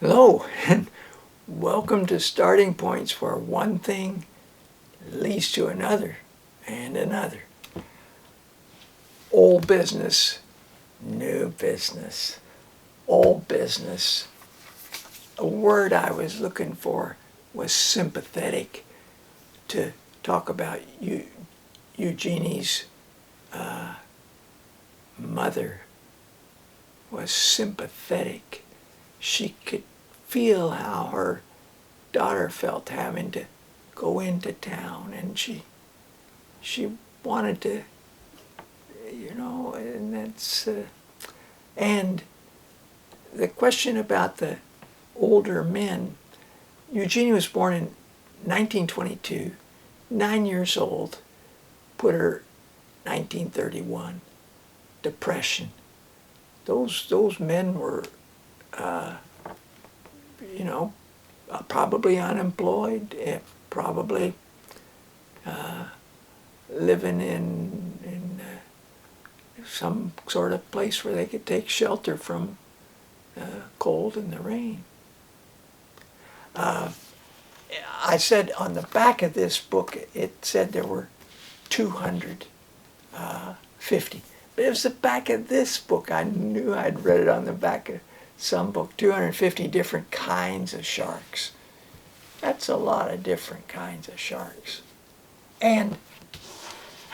Hello, and welcome to Starting Points, where one thing leads to another and another. Old business, new business, old business. A word I was looking for was sympathetic, to talk about Eugenie's mother was sympathetic. She could feel how her daughter felt having to go into town, and she wanted to, and that's and the question about the older men. Eugenie was born in 1922, 9 years old. Put her 1931, Depression. Those men were, probably unemployed, probably living in some sort of place where they could take shelter from the cold and the rain. I said on the back of this book, it said there were 250. But it was the back of this book. I knew I'd read it on the back of some book. 250 different kinds of sharks. That's a lot of different kinds of sharks. And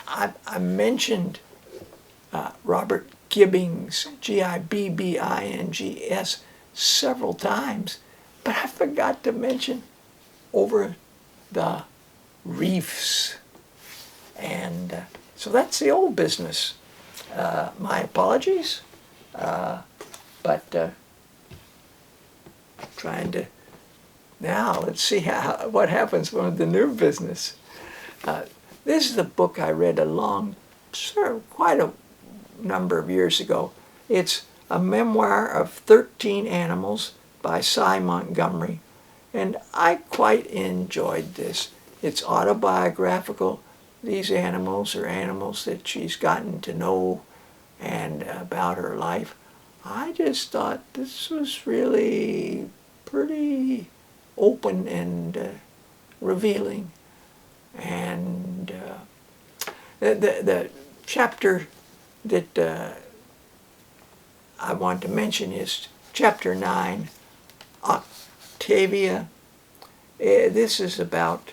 I mentioned Robert Gibbings, Gibbings, several times, but I forgot to mention Over the Reefs. And so that's the old business. My apologies, but trying to, now let's see what happens with the new business. This is the book I read quite a number of years ago. It's a memoir of 13 animals by Cy Montgomery, and I quite enjoyed this. It's autobiographical. These animals are animals that she's gotten to know and about her life. I just thought this was really pretty open and revealing. And the chapter that I want to mention is chapter 9, Octavia. This is about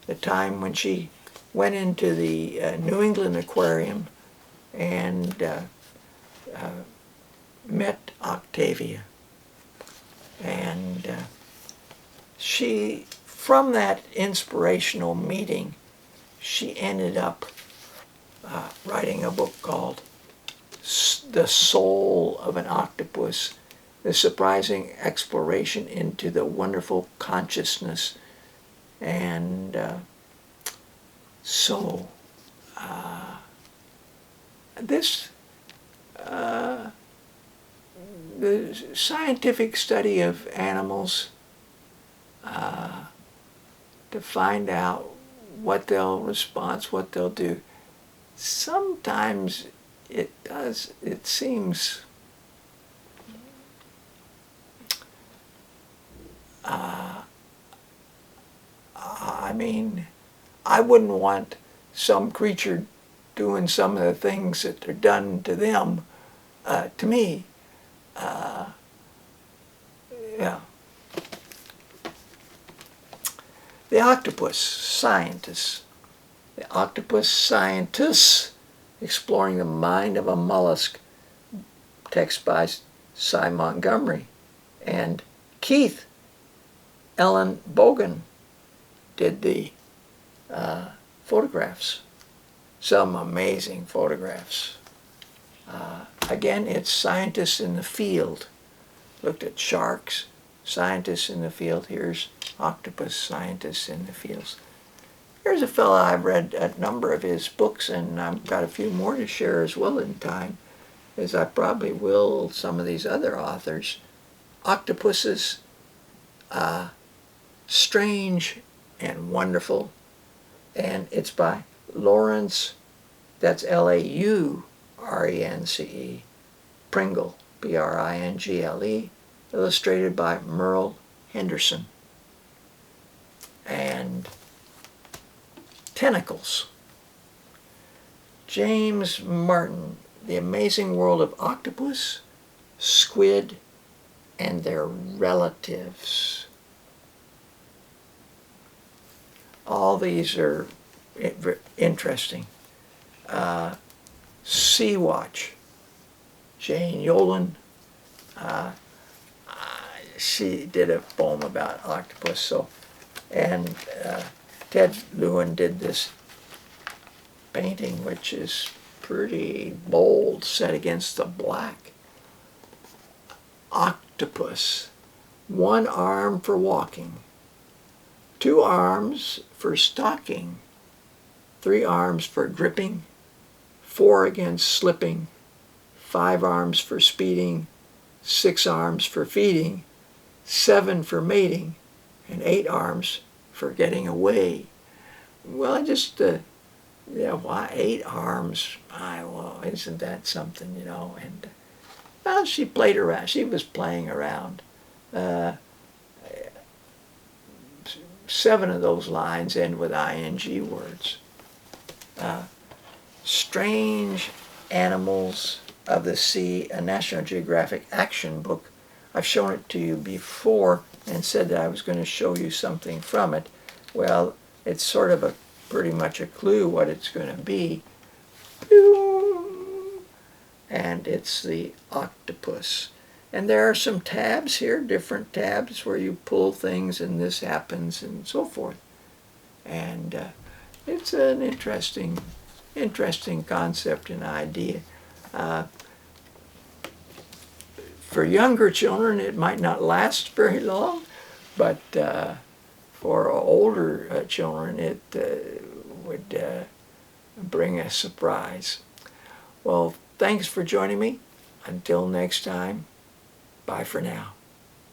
the time when she went into the New England Aquarium and met Octavia. And from that inspirational meeting, she ended up writing a book called The Soul of an Octopus, the surprising exploration into the wonderful consciousness. And so the scientific study of animals, to find out what they'll respond, what they'll do. Sometimes it seems I wouldn't want some creature doing some of the things that are done to them, to me. Yeah. The octopus scientists. The octopus scientists exploring the mind of a mollusk. Text by Cy Montgomery. And Keith Ellen Bogan did the photographs. Some amazing photographs. Again, it's scientists in the field. Looked at sharks, scientists in the field. Here's octopus scientists in the fields. Here's a fellow I've read a number of his books, and I've got a few more to share as well in time, as I probably will some of these other authors. Octopuses, Strange and Wonderful, and it's by Lawrence, that's Laurence, Pringle, Pringle, illustrated by Merle Henderson. And Tentacles, James Martin, The Amazing World of Octopus, Squid, and Their Relatives. All these are interesting. Sea Watch, Jane Yolen. She did a poem about octopus. So, and Ted Lewin did this painting, which is pretty bold, set against the black. Octopus, one arm for walking, two arms for stalking, three arms for gripping, four against slipping, five arms for speeding, six arms for feeding, seven for mating, and eight arms for getting away. Well, I just, why 8 arms? Well, isn't that something, And well, she played around. She was playing around. 7 of those lines end with ing words. Strange Animals of the Sea, a National Geographic action book. I've shown it to you before and said that I was going to show you something from it. Well, it's sort of pretty much a clue what it's going to be. And it's the octopus. And there are some tabs here, different tabs where you pull things and this happens and so forth. And it's an interesting concept and idea. For younger children, it might not last very long, but for older children, it would bring a surprise. Well, thanks for joining me. Until next time, bye for now.